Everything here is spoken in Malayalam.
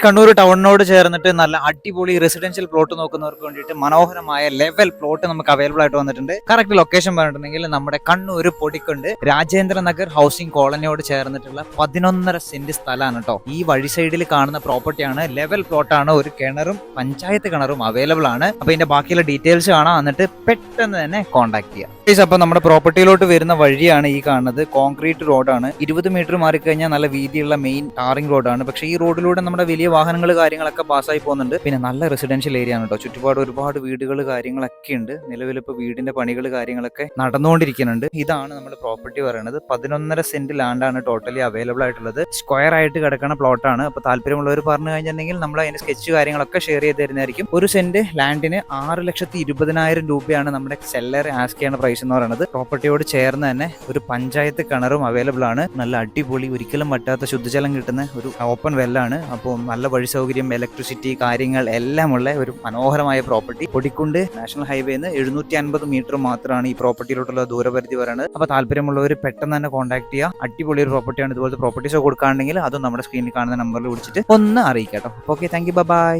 കണ്ണൂർ ടൗണിനോട് ചേർന്നിട്ട് നല്ല അടിപൊളി റെസിഡൻഷ്യൽ പ്ലോട്ട് നോക്കുന്നവർക്ക് വേണ്ടിയിട്ട് മനോഹരമായ ലെവൽ പ്ലോട്ട് നമുക്ക് അവൈലബിൾ ആയിട്ട് വന്നിട്ടുണ്ട്. കറക്റ്റ് ലൊക്കേഷൻ പറഞ്ഞിട്ടുണ്ടെങ്കിൽ നമ്മുടെ കണ്ണൂർ പൊടിക്കുണ്ട് രാജേന്ദ്ര നഗർ ഹൗസിംഗ് കോളനിയോട് ചേർന്നിട്ടുള്ള 11.5 സെന്റ് സ്ഥലമാണ് കേട്ടോ. ഈ വഴി സൈഡിൽ കാണുന്ന പ്രോപ്പർട്ടിയാണ്, ലെവൽ പ്ലോട്ടാണ്, ഒരു കിണറും പഞ്ചായത്ത് കിണറും അവൈലബിൾ ആണ്. അപ്പൊ ഇതിന്റെ ബാക്കിയുള്ള ഡീറ്റെയിൽസ് കാണാം, എന്നിട്ട് പെട്ടെന്ന് തന്നെ കോൺടാക്ട് ചെയ്യാം. അപ്പൊ നമ്മുടെ പ്രോപ്പർട്ടിയിലോട്ട് വരുന്ന വഴിയാണ് ഈ കാണുന്നത്. കോൺക്രീറ്റ് റോഡാണ്. 20 മീറ്റർ മാറിക്കഴിഞ്ഞാൽ നല്ല വീതിയുള്ള മെയിൻ ടാറിംഗ് റോഡാണ്. പക്ഷേ ഈ റോഡിലൂടെ നമ്മുടെ വലിയ വാഹനങ്ങൾ കാര്യങ്ങളൊക്കെ പാസ്സായി പോകുന്നുണ്ട്. പിന്നെ നല്ല റെസിഡൻഷ്യൽ ഏരിയ ആണ് കേട്ടോ. ചുറ്റുപാട് ഒരുപാട് വീടുകൾ കാര്യങ്ങളൊക്കെ ഉണ്ട്. നിലവിൽ ഇപ്പോൾ വീടിന്റെ പണികൾ കാര്യങ്ങളൊക്കെ നടന്നുകൊണ്ടിരിക്കുന്നുണ്ട്. ഇതാണ് നമ്മുടെ പ്രോപ്പർട്ടി പറയുന്നത്. 11.5 സെന്റ് ലാൻഡാണ് ടോട്ടലി അവൈലബിൾ ആയിട്ടുള്ളത്. സ്ക്വയർ ആയിട്ട് കിടക്കുന്ന പ്ലോട്ടാണ്. അപ്പോൾ താല്പര്യമുള്ളവർ പറഞ്ഞു കഴിഞ്ഞിട്ടുണ്ടെങ്കിൽ നമ്മൾ അതിന്റെ സ്കെച്ച് കാര്യങ്ങളൊക്കെ ഷെയർ ചെയ്ത് തരുന്നതായിരിക്കും. ഒരു സെന്റ് ലാൻഡിന് 6,20,000 രൂപയാണ് നമ്മുടെ സെല്ലർ ആസ്ക് ചെയ്യുന്ന പ്രൈസ് എന്ന് പറയുന്നത്. പ്രോപ്പർട്ടിയോട് ചേർന്ന് തന്നെ ഒരു പഞ്ചായത്ത് കിണറും അവൈലബിൾ ആണ്. നല്ല അടിപൊളി, ഒരിക്കലും പറ്റാത്ത ശുദ്ധജലം കിട്ടുന്ന ഒരു ഓപ്പൺ വെല്ലാണ്. അപ്പോൾ നല്ല വഴി സൗകര്യം, ഇലക്ട്രിസിറ്റി കാര്യങ്ങൾ എല്ലാം ഉള്ള ഒരു മനോഹരമായ പ്രോപ്പർട്ടി. പൊടിക്കുണ്ട് നാഷണൽ ഹൈവേന്ന് 750 മീറ്റർ മാത്രമാണ് ഈ പ്രോപ്പർട്ടിയിലോട്ടുള്ള ദൂരപരിധി പറയുന്നത്. അപ്പോൾ താല്പര്യമുള്ളവർ പെട്ടെന്ന് തന്നെ കോൺടാക്ട് ചെയ്യുക. അടിപൊളി ഒരു പ്രോപ്പർട്ടിയാണ്. ഇതുപോലത്തെ പ്രോപ്പർട്ടീസ് കൊടുക്കുകയാണെങ്കിൽ അതും നമ്മുടെ സ്ക്രീനിൽ കാണുന്ന നമ്പറിൽ വിളിച്ചിട്ട് ഒന്ന് അറിയിക്കാം കേട്ടോ. Okay, thank you, by.